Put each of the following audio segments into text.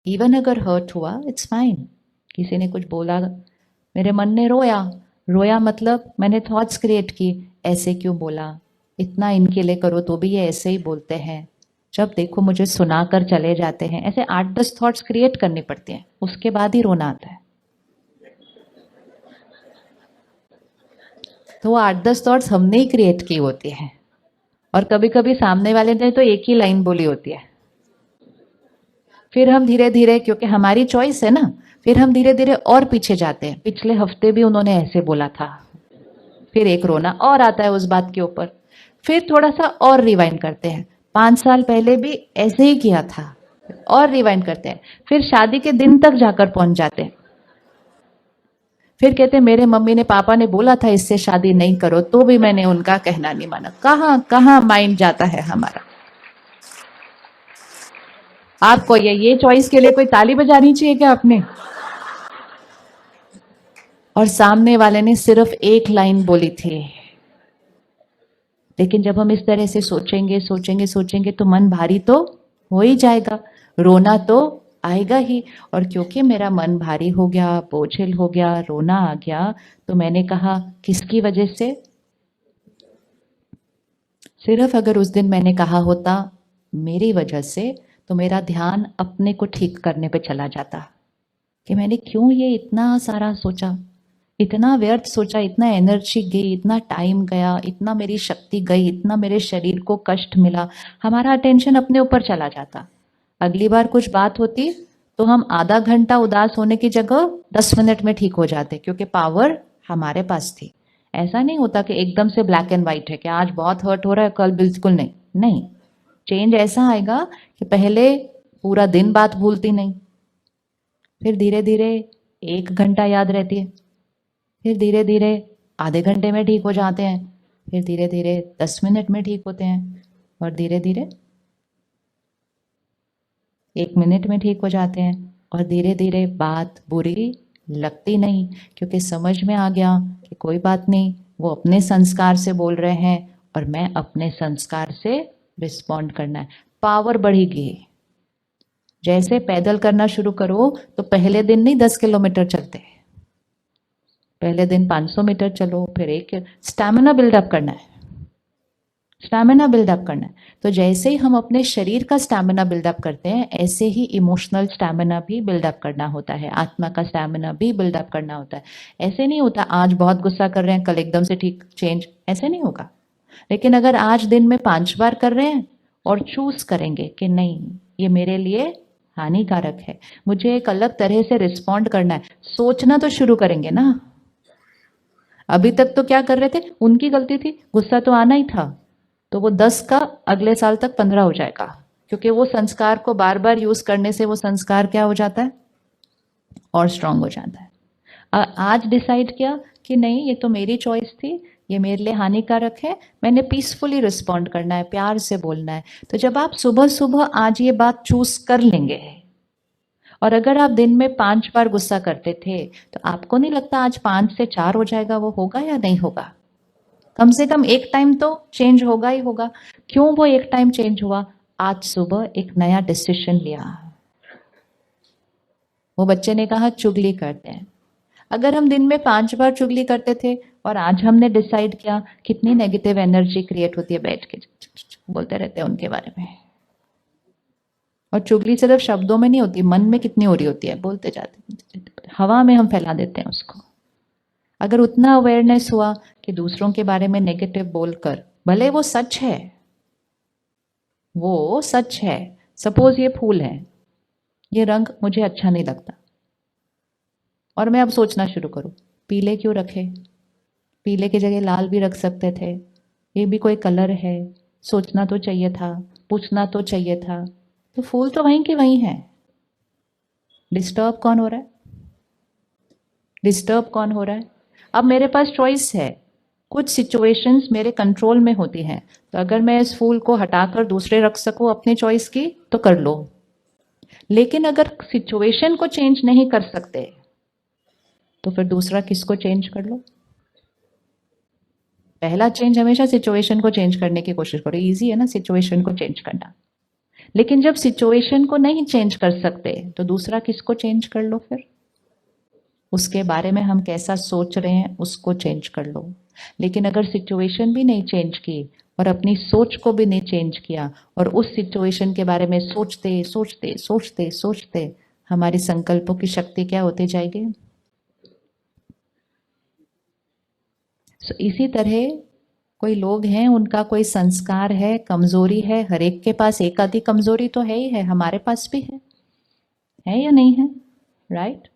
Even अगर hurt हुआ, it's fine. किसी ने कुछ बोला, मेरे मन ने रोया, रोया मतलब मैंने थॉट्स क्रिएट की, ऐसे क्यों बोला, इतना इनके लिए करो तो भी ये ऐसे ही बोलते हैं, जब देखो मुझे सुनाकर चले जाते हैं। ऐसे 8-10 थॉट्स क्रिएट करनी पड़ती हैं, उसके बाद ही रोना आता है। तो वो 8-10 थॉट्स हमने ही क्रिएट की होती है, और कभी कभी सामने वाले ने तो एक ही लाइन बोली होती है। फिर हम धीरे धीरे, क्योंकि हमारी चॉइस है ना, फिर हम धीरे धीरे और पीछे जाते हैं, पिछले हफ्ते भी उन्होंने ऐसे बोला था, फिर एक रोना और आता है उस बात के ऊपर। फिर थोड़ा सा और रिवाइंड करते हैं, 5 साल पहले भी ऐसे ही किया था, और रिवाइंड करते हैं, फिर शादी के दिन तक जाकर पहुंच जाते हैं। फिर कहते हैं मेरे मम्मी ने पापा ने बोला था इससे शादी नहीं करो, तो भी मैंने उनका कहना नहीं माना। कहाँ कहाँ माइंड जाता है हमारा। आपको ये चॉइस के लिए कोई ताली बजानी चाहिए क्या आपने? और सामने वाले ने सिर्फ एक लाइन बोली थी। लेकिन जब हम इस तरह से सोचेंगे सोचेंगे सोचेंगे तो मन भारी तो हो ही जाएगा, रोना तो आएगा ही। और क्योंकि मेरा मन भारी हो गया, बोझिल हो गया, रोना आ गया, तो मैंने कहा किसकी वजह से? सिर्फ अगर उस दिन मैंने कहा होता मेरी वजह से, तो मेरा ध्यान अपने को ठीक करने पे चला जाता कि मैंने क्यों ये इतना सारा सोचा, इतना व्यर्थ सोचा, इतना एनर्जी गई, इतना टाइम गया, इतना मेरी शक्ति गई, इतना मेरे शरीर को कष्ट मिला। हमारा अटेंशन अपने ऊपर चला जाता। अगली बार कुछ बात होती तो हम आधा घंटा उदास होने की जगह 10 मिनट में ठीक हो जाते, क्योंकि पावर हमारे पास थी। ऐसा नहीं होता कि एकदम से ब्लैक एंड व्हाइट है कि आज बहुत हर्ट हो रहा है, कल बिल्कुल नहीं। नहीं, चेंज ऐसा आएगा कि पहले पूरा दिन बात भूलती नहीं, फिर धीरे धीरे 1 घंटा याद रहती है, फिर धीरे धीरे आधे घंटे में ठीक हो जाते हैं, फिर धीरे धीरे 10 मिनट में ठीक होते हैं, और धीरे धीरे 1 मिनट में ठीक हो जाते हैं। और धीरे धीरे बात बुरी लगती नहीं, क्योंकि समझ में आ गया कि कोई बात नहीं, वो अपने संस्कार से बोल रहे हैं और मैं अपने संस्कार से रिस्पॉन्ड करना है। पावर बढ़ेगी। जैसे पैदल करना शुरू करो तो पहले दिन नहीं 10 किलोमीटर चलते, पहले दिन 500 मीटर चलो, फिर एक स्टैमिना बिल्डअप करना है, स्टैमिना बिल्डअप करना है। तो जैसे ही हम अपने शरीर का स्टैमिना बिल्डअप करते हैं, ऐसे ही इमोशनल स्टैमिना भी बिल्डअप करना होता है, आत्मा का स्टैमिना भी बिल्डअप करना होता है। ऐसे नहीं होता आज बहुत गुस्सा कर रहे हैं कल एकदम से ठीक चेंज, ऐसे नहीं होगा। लेकिन अगर आज दिन में 5 बार कर रहे हैं और चूज करेंगे कि नहीं ये मेरे लिए हानिकारक है, मुझे एक अलग तरह से रिस्पॉन्ड करना है, सोचना तो शुरू करेंगे ना। अभी तक तो क्या कर रहे थे, उनकी गलती थी, गुस्सा तो आना ही था, तो वो 10 का अगले साल तक 15 हो जाएगा, क्योंकि वो संस्कार को बार बार यूज करने से वो संस्कार क्या हो जाता है, और स्ट्रांग हो जाता है। आज डिसाइड किया कि नहीं ये तो मेरी चॉइस थी, ये मेरे लिए हानिकारक है, मैंने पीसफुली रिस्पॉन्ड करना है, प्यार से बोलना है। तो जब आप सुबह सुबह आज ये बात चूज कर लेंगे, और अगर आप दिन में 5 बार गुस्सा करते थे, तो आपको नहीं लगता आज 5 से 4 हो जाएगा, वो होगा या नहीं होगा? कम से कम एक टाइम तो चेंज होगा ही होगा। क्यों वो एक टाइम चेंज हुआ? आज सुबह एक नया डिसीजन लिया। वो बच्चे ने कहा चुगली करते हैं। अगर हम दिन में 5 बार चुगली करते थे और आज हमने डिसाइड किया, कितनी नेगेटिव एनर्जी क्रिएट होती है, बैठ के बोलते रहते हैं उनके बारे में। और चुगली सिर्फ शब्दों में नहीं होती, मन में कितनी हो रही होती है, बोलते जाते, हवा में हम फैला देते हैं उसको। अगर उतना अवेयरनेस हुआ कि दूसरों के बारे में नेगेटिव बोलकर, भले वो सच है, वो सच है, सपोज ये फूल है, ये रंग मुझे अच्छा नहीं लगता, और मैं अब सोचना शुरू करूं पीले क्यों रखे, पीले की जगह लाल भी रख सकते थे, ये भी कोई कलर है, सोचना तो चाहिए था, पूछना तो चाहिए था। तो फूल तो वहीं के वहीं है। डिस्टर्ब कौन हो रहा है? डिस्टर्ब कौन हो रहा है? अब मेरे पास चॉइस है, कुछ सिचुएशंस मेरे कंट्रोल में होती हैं, तो अगर मैं इस फूल को हटाकर दूसरे रख सकूं अपनी चॉइस की, तो कर लो। लेकिन अगर सिचुएशन को चेंज नहीं कर सकते, तो फिर दूसरा किसको चेंज कर लो? पहला चेंज हमेशा सिचुएशन को चेंज करने की कोशिश करो, इजी है ना सिचुएशन को चेंज करना। लेकिन जब सिचुएशन को नहीं चेंज कर सकते तो दूसरा किसको चेंज कर लो फिर? उसके बारे में हम कैसा सोच रहे हैं उसको चेंज कर लो। लेकिन अगर सिचुएशन भी नहीं चेंज की और अपनी सोच को भी नहीं चेंज किया और उस सिचुएशन के बारे में सोचते सोचते सोचते सोचते हमारी संकल्पों की शक्ति क्या होती जाएगी? इसी तरह कोई लोग हैं, उनका कोई संस्कार है, कमजोरी है, हर एक के पास एक आधी कमजोरी तो है ही है, हमारे पास भी है या नहीं है? राइट?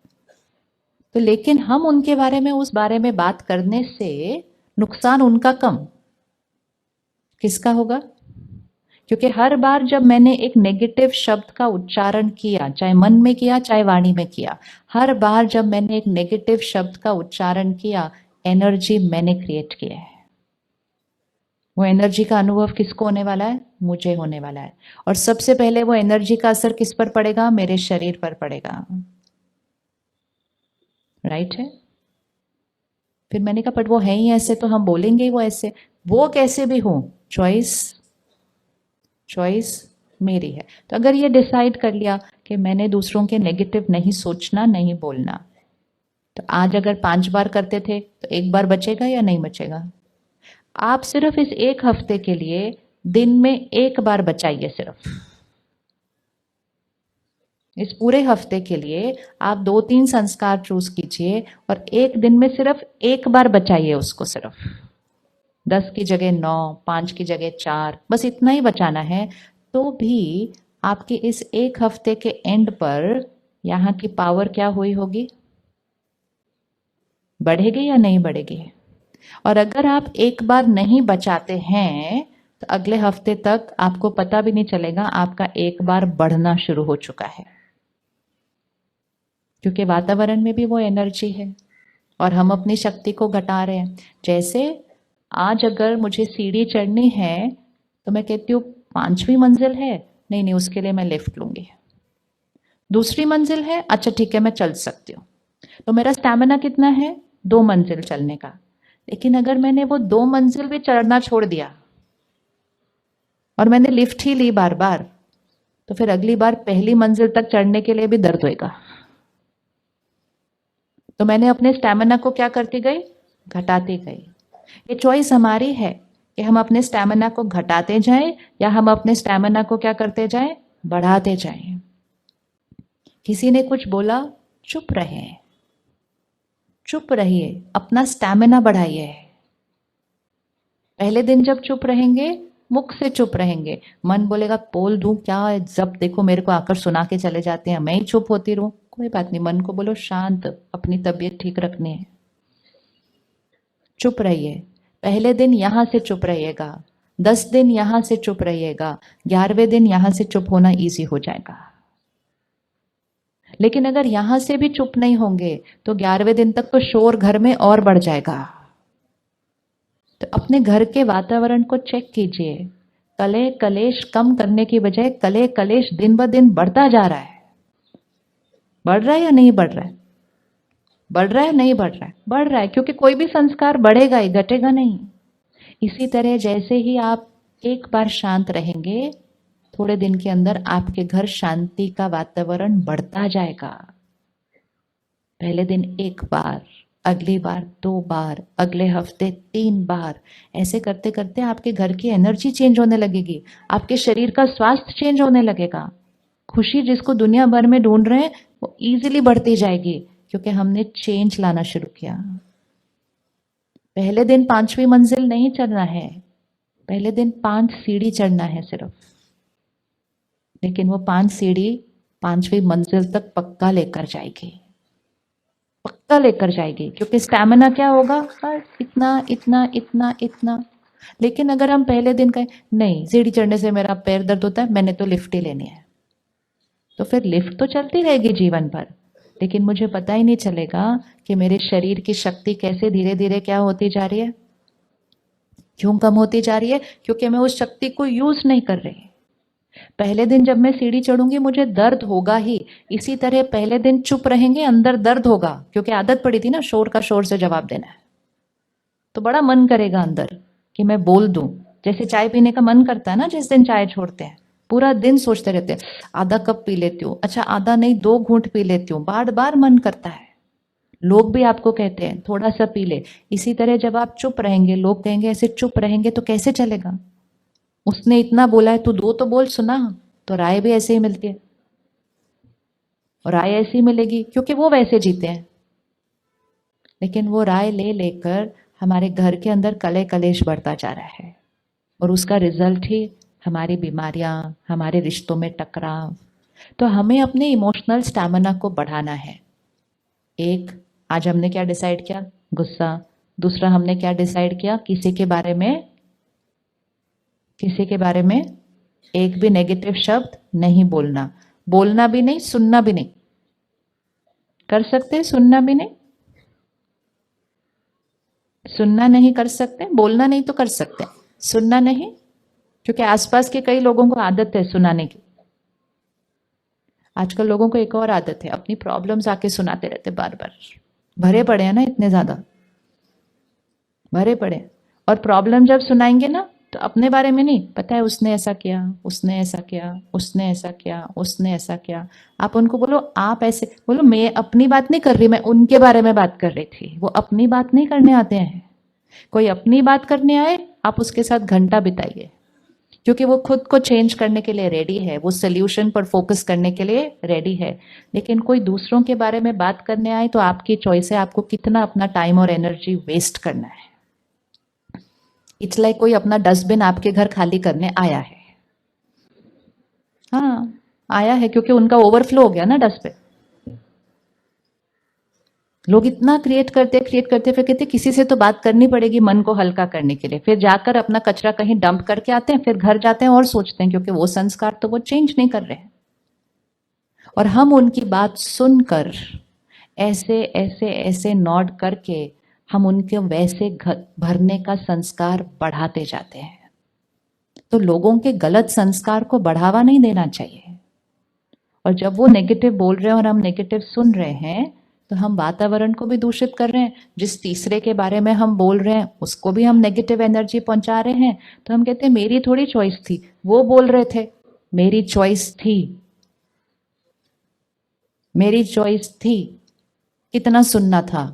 तो लेकिन हम उनके बारे में उस बारे में बात करने से नुकसान उनका कम, किसका होगा? क्योंकि हर बार जब मैंने एक नेगेटिव शब्द का उच्चारण किया, चाहे मन में किया चाहे वाणी में किया, हर बार जब मैंने एक नेगेटिव शब्द का उच्चारण किया, एनर्जी मैंने क्रिएट किया है। वो एनर्जी का अनुभव किसको होने वाला है? मुझे होने वाला है। और सबसे पहले वो एनर्जी का असर किस पर पड़ेगा? मेरे शरीर पर पड़ेगा। राइट है? फिर मैंने कहा बट वो है ही ऐसे, तो हम बोलेंगे ही वो ऐसे। वो कैसे भी हो, चॉइस मेरी है। तो अगर ये डिसाइड कर लिया कि मैंने दूसरों के नेगेटिव नहीं सोचना, नहीं बोलना, तो आज अगर 5 बार करते थे तो 1 बार बचेगा या नहीं बचेगा? आप सिर्फ इस 1 हफ्ते के लिए दिन में 1 बार बचाइए। सिर्फ इस पूरे हफ्ते के लिए आप 2-3 संस्कार चूज कीजिए और एक दिन में सिर्फ 1 बार बचाइए उसको। सिर्फ 10 की जगह 9, 5 की जगह 4, बस इतना ही बचाना है। तो भी आपके इस 1 हफ्ते के एंड पर यहाँ की पावर क्या हुई होगी? बढ़ेगी या नहीं बढ़ेगी? और अगर आप 1 बार नहीं बचाते हैं तो अगले हफ्ते तक आपको पता भी नहीं चलेगा आपका 1 बार बढ़ना शुरू हो चुका है। क्योंकि वातावरण में भी वो एनर्जी है और हम अपनी शक्ति को घटा रहे हैं। जैसे आज अगर मुझे सीढ़ी चढ़नी है तो मैं कहती हूँ 5वीं मंजिल है, नहीं नहीं उसके लिए मैं लिफ्ट लूंगी। दूसरी मंजिल है, अच्छा ठीक है मैं चल सकती हूँ। तो मेरा स्टैमिना कितना है? 2 मंजिल चलने का। लेकिन अगर मैंने वो 2 मंजिल भी चढ़ना छोड़ दिया और मैंने लिफ्ट ही ली बार बार, तो फिर अगली बार पहली मंजिल तक चढ़ने के लिए भी दर्द होएगा। तो मैंने अपने स्टैमिना को क्या करती गई? घटाती गई। ये चॉइस हमारी है कि हम अपने स्टैमिना को घटाते जाएं या हम अपने स्टैमिना को क्या करते जाएं? बढ़ाते जाएं। किसी ने कुछ बोला, चुप रहे, चुप रहिए, अपना स्टैमिना बढ़ाइए। पहले दिन जब चुप रहेंगे, मुख से चुप रहेंगे, मन बोलेगा बोल दूं क्या, जब देखो मेरे को आकर सुना के चले जाते हैं, मैं ही चुप होती रहूं। कोई बात नहीं, मन को बोलो शांत, अपनी तबीयत ठीक रखनी है, चुप रहिए। पहले दिन यहां से चुप रहिएगा, 10 दिन यहां से चुप रहिएगा, 11वें दिन यहां से चुप होना इजी हो जाएगा। लेकिन अगर यहां से भी चुप नहीं होंगे तो 11वें दिन तक तो शोर घर में और बढ़ जाएगा। तो अपने घर के वातावरण को चेक कीजिए। कले कलेश कम करने की बजाय कले कलेश दिन ब दिन बढ़ता जा रहा है। बढ़ रहा है या नहीं बढ़ रहा है? बढ़ रहा है नहीं बढ़ रहा है? बढ़ रहा है, क्योंकि कोई भी संस्कार बढ़ेगा ही, घटेगा नहीं। इसी तरह जैसे ही आप 1 बार शांत रहेंगे, थोड़े दिन के अंदर आपके घर शांति का वातावरण बढ़ता जाएगा। पहले दिन 1 बार, अगली बार 2 बार, अगले हफ्ते 3 बार, ऐसे करते करते आपके घर की एनर्जी चेंज होने लगेगी, आपके शरीर का स्वास्थ्य चेंज होने लगेगा। खुशी जिसको दुनिया भर में ढूंढ रहे हैं वो इजीली बढ़ती जाएगी, क्योंकि हमने चेंज लाना शुरू किया। पहले दिन 5वीं मंजिल नहीं चढ़ना है, पहले दिन 5 सीढ़ी चढ़ना है सिर्फ। लेकिन वो 5 सीढ़ी 5वीं मंजिल तक पक्का लेकर जाएगी, पक्का लेकर जाएगी, क्योंकि स्टैमिना क्या होगा? बस इतना इतना इतना इतना। लेकिन अगर हम पहले दिन कहें नहीं सीढ़ी चढ़ने से मेरा पैर दर्द होता है, मैंने तो लिफ्ट ही लेनी है, तो फिर लिफ्ट तो चलती रहेगी जीवन भर, लेकिन मुझे पता ही नहीं चलेगा कि मेरे शरीर की शक्ति कैसे धीरे धीरे क्या होती जा रही है, क्यों कम होती जा रही है? क्योंकि मैं उस शक्ति को यूज नहीं कर रही। पहले दिन जब मैं सीढ़ी चढ़ूंगी मुझे दर्द होगा ही, इसी तरह पहले दिन चुप रहेंगे, अंदर दर्द होगा, क्योंकि आदत पड़ी थी ना शोर का शोर से जवाब देना है। तो बड़ा मन करेगा अंदर कि मैं बोल दूं, जैसे चाय पीने का मन करता है ना जिस दिन चाय छोड़ते हैं, पूरा दिन सोचते रहते हैं आधा कप पी लेती हूँ, अच्छा आधा नहीं 2 घूंट पी लेती हूँ, बार बार मन करता है। लोग भी आपको कहते हैं थोड़ा सा पी ले। इसी तरह जब आप चुप रहेंगे, लोग कहेंगे ऐसे चुप रहेंगे तो कैसे चलेगा, उसने इतना बोला है तू 2 तो बोल, सुना। तो राय भी ऐसे ही मिलती है, और राय ऐसी मिलेगी क्योंकि वो वैसे जीते हैं। लेकिन वो राय ले लेकर हमारे घर के अंदर कले कलेश बढ़ता जा रहा है, और उसका रिजल्ट ही हमारी बीमारियां, हमारे रिश्तों में टकराव। तो हमें अपने इमोशनल स्टैमिना को बढ़ाना है। एक, आज हमने क्या डिसाइड किया, गुस्सा। दूसरा हमने क्या डिसाइड किया, किसी के बारे में एक भी नेगेटिव शब्द नहीं बोलना। बोलना भी नहीं, सुनना भी नहीं। कर सकते, सुनना भी नहीं, सुनना नहीं कर सकते, बोलना नहीं तो कर सकते, सुनना नहीं, क्योंकि आसपास के कई लोगों को आदत है सुनाने की। आजकल लोगों को एक और आदत है, अपनी प्रॉब्लम्स आके सुनाते रहते बार बार। भरे पड़े हैं ना, इतने ज्यादा भरे पड़े। और प्रॉब्लम जब सुनाएंगे ना तो अपने बारे में नहीं, पता है उसने ऐसा किया, उसने ऐसा किया, उसने ऐसा किया, उसने ऐसा किया। आप उनको बोलो, आप ऐसे बोलो, मैं अपनी बात नहीं कर रही, मैं उनके बारे में बात कर रही थी। वो अपनी बात नहीं करने आते हैं। कोई अपनी बात करने आए, आप उसके साथ घंटा बिताइए, क्योंकि वो खुद को चेंज करने के लिए रेडी है, वो सोल्यूशन पर फोकस करने के लिए रेडी है। लेकिन कोई दूसरों के बारे में बात करने आए तो आपकी चॉइस है, आपको कितना अपना टाइम और एनर्जी वेस्ट करना है। इट्स लाइक कोई अपना डस्टबिन आपके घर खाली करने आया है। हाँ, आया है क्योंकि उनका ओवरफ्लो हो गया ना डस्टबिन। लोग इतना क्रिएट करते फिर कहते किसी से तो बात करनी पड़ेगी मन को हल्का करने के लिए, फिर जाकर अपना कचरा कहीं डंप करके आते हैं, फिर घर जाते हैं और सोचते हैं, क्योंकि वो संस्कार तो वो चेंज नहीं कर रहे हैं। और हम उनकी बात सुनकर ऐसे ऐसे ऐसे नॉड करके हम उनके वैसे भरने का संस्कार बढ़ाते जाते हैं। तो लोगों के गलत संस्कार को बढ़ावा नहीं देना चाहिए। और जब वो नेगेटिव बोल रहे हैं और हम नेगेटिव सुन रहे हैं, तो हम वातावरण को भी दूषित कर रहे हैं। जिस तीसरे के बारे में हम बोल रहे हैं उसको भी हम नेगेटिव एनर्जी पहुंचा रहे हैं। तो हम कहते हैं मेरी थोड़ी चॉइस थी, वो बोल रहे थे, मेरी चॉइस थी, मेरी चॉइस थी। कितना सुनना था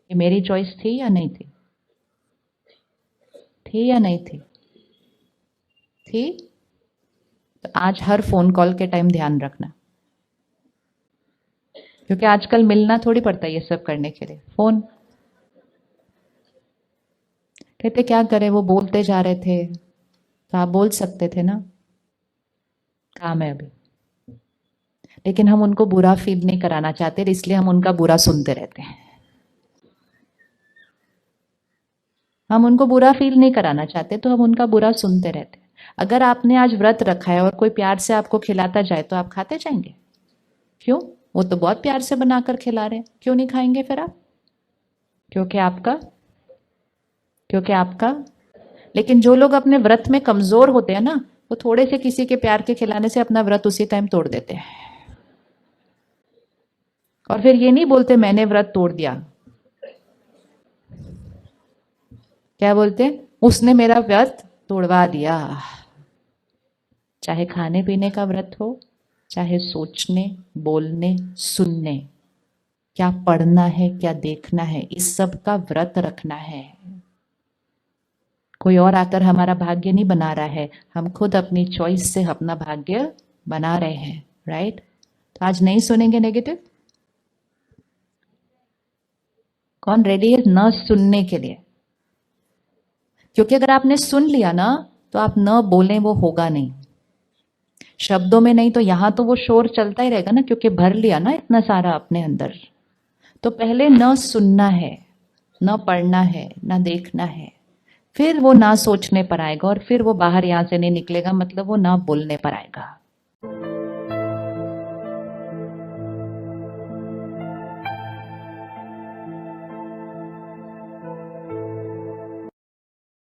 कि मेरी चॉइस थी या नहीं थी, थी या नहीं थी, थी। तो आज हर फोन कॉल के टाइम ध्यान रखना, क्योंकि आजकल मिलना थोड़ी पड़ता है ये सब करने के लिए। फोन कहते क्या करें, वो बोलते जा रहे थे तो आप बोल सकते थे ना, काम है अभी। लेकिन हम उनको बुरा फील नहीं कराना चाहते, इसलिए हम उनका बुरा सुनते रहते हैं। हम उनको बुरा फील नहीं कराना चाहते तो हम उनका बुरा सुनते रहते हैं। अगर आपने आज व्रत रखा है और कोई प्यार से आपको खिलाता जाए तो आप खाते जाएंगे? क्यों? वो तो बहुत प्यार से बनाकर खिला रहे हैं, क्यों नहीं खाएंगे फिर आप? क्योंकि आपका। लेकिन जो लोग अपने व्रत में कमजोर होते हैं ना, वो थोड़े से किसी के प्यार के खिलाने से अपना व्रत उसी टाइम तोड़ देते हैं। और फिर ये नहीं बोलते मैंने व्रत तोड़ दिया, क्या बोलते? उसने मेरा व्रत तोड़वा दिया। चाहे खाने पीने का व्रत हो, चाहे सोचने, बोलने, सुनने, क्या पढ़ना है, क्या देखना है, इस सब का व्रत रखना है। कोई और आकर हमारा भाग्य नहीं बना रहा है, हम खुद अपनी चॉइस से अपना भाग्य बना रहे हैं। राइट? तो आज नहीं सुनेंगे नेगेटिव। कौन रेडी है न सुनने के लिए? क्योंकि अगर आपने सुन लिया ना तो आप न बोलें, वो होगा नहीं। शब्दों में नहीं तो यहां तो वो शोर चलता ही रहेगा ना, क्योंकि भर लिया ना इतना सारा अपने अंदर। तो पहले न सुनना है, न पढ़ना है, न देखना है, फिर वो ना सोचने पर आएगा, और फिर वो बाहर यहां से नहीं निकलेगा, मतलब वो ना बोलने पर आएगा।